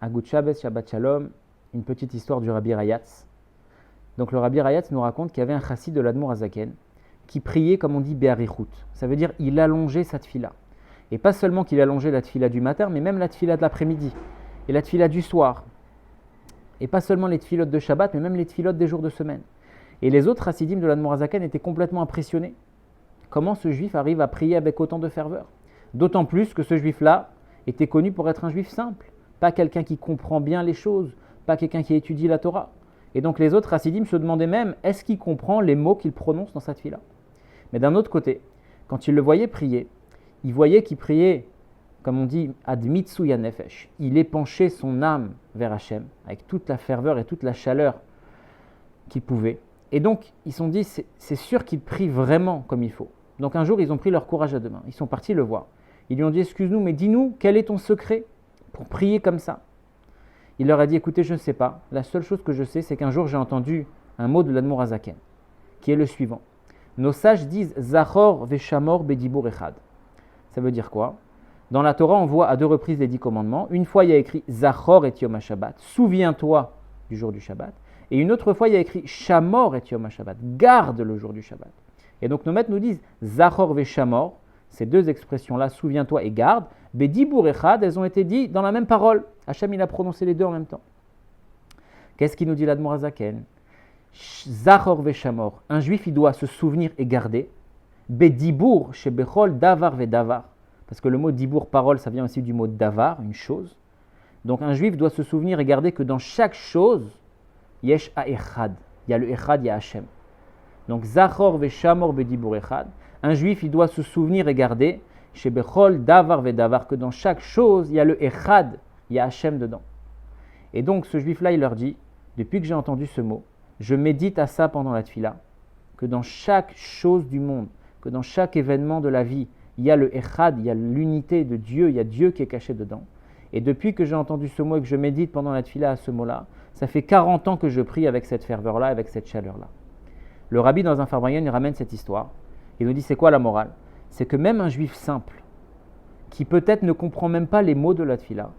Agut Shabbos, Shabbat Shalom, une petite histoire du Rabbi Rayatz. Donc le Rabbi Rayatz nous raconte qu'il y avait un chassid de l'Admour Hazaken qui priait, comme on dit, Be'arichut. Ça veut dire il allongeait sa tfila. Et pas seulement qu'il allongeait la tfila du matin, mais même la tfila de l'après-midi et la tfila du soir. Et pas seulement les tfilotes de Shabbat, mais même les tfilotes des jours de semaine. Et les autres chassidim de l'Admour Hazaken étaient complètement impressionnés. Comment ce juif arrive à prier avec autant de ferveur? D'autant plus que ce juif-là était connu pour être un juif simple, pas quelqu'un qui comprend bien les choses, pas quelqu'un qui étudie la Torah. Et donc les autres chassidim se demandaient même, est-ce qu'il comprend les mots qu'il prononce dans cette fila? Mais d'un autre côté, quand ils le voyaient prier, ils voyaient qu'il priait, comme on dit, ad mitsuya nefesh. Il épanchait son âme vers Hachem, avec toute la ferveur et toute la chaleur qu'il pouvait. Et donc, ils se sont dit, c'est sûr qu'il prie vraiment comme il faut. Donc un jour, ils ont pris leur courage à deux mains. Ils sont partis le voir. Ils lui ont dit, excuse-nous, mais dis-nous, quel est ton secret pour prier comme ça? Il leur a dit, écoutez, je ne sais pas. La seule chose que je sais, c'est qu'un jour, j'ai entendu un mot de l'Admour Hazaken, qui est le suivant. Nos sages disent, Zachor veshamor bedibur echad. Ça veut dire quoi? Dans la Torah, on voit à deux reprises les 10 commandements. Une fois, il y a écrit Zachor et Yom HaShabbat. Souviens-toi du jour du Shabbat. Et une autre fois, il y a écrit Shamor et Yom HaShabbat. Garde le jour du Shabbat. Et donc, nos maîtres nous disent Zachor veshamor. Ces deux expressions-là, souviens-toi et garde, bedibur echad, elles ont été dites dans la même parole. Hachem, il a prononcé les deux en même temps. Qu'est-ce qu'il nous dit l'Admour Hazaken? Zachor veshamor. Un juif, il doit se souvenir et garder. Bedibur shebechol davar vedavar. Parce que le mot dibur, parole, ça vient aussi du mot davar, une chose. Donc un juif doit se souvenir et garder que dans chaque chose, yesh ha'echad. Il y a le echad, il y a Hachem. Donc zachor veshamor bedibur echad. Un juif, il doit se souvenir et garder, shebechol davar vedavar, que dans chaque chose, il y a le echad, il y a Hachem dedans. Et donc ce juif-là, il leur dit, depuis que j'ai entendu ce mot, je médite à ça pendant la tfila, que dans chaque chose du monde, que dans chaque événement de la vie, il y a le echad, il y a l'unité de Dieu, il y a Dieu qui est caché dedans. Et depuis que j'ai entendu ce mot et que je médite pendant la tfila à ce mot-là, ça fait 40 ans que je prie avec cette ferveur-là, avec cette chaleur-là. Le rabbi, dans un Farbraïon, il ramène cette histoire. Il nous dit, c'est quoi la morale? C'est que même un juif simple, qui peut-être ne comprend même pas les mots de la tfila,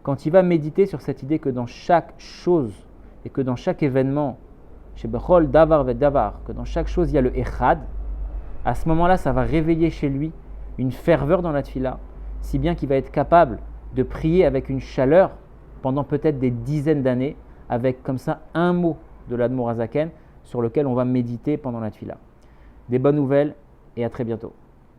quand il va méditer sur cette idée que dans chaque chose et que dans chaque événement, chez Bechol davar ve davar, que dans chaque chose il y a le echad, à ce moment-là, ça va réveiller chez lui une ferveur dans la tfila, si bien qu'il va être capable de prier avec une chaleur pendant peut-être des dizaines d'années, avec comme ça un mot de l'Admour Hazaken sur lequel on va méditer pendant la tfila. Des bonnes nouvelles et à très bientôt.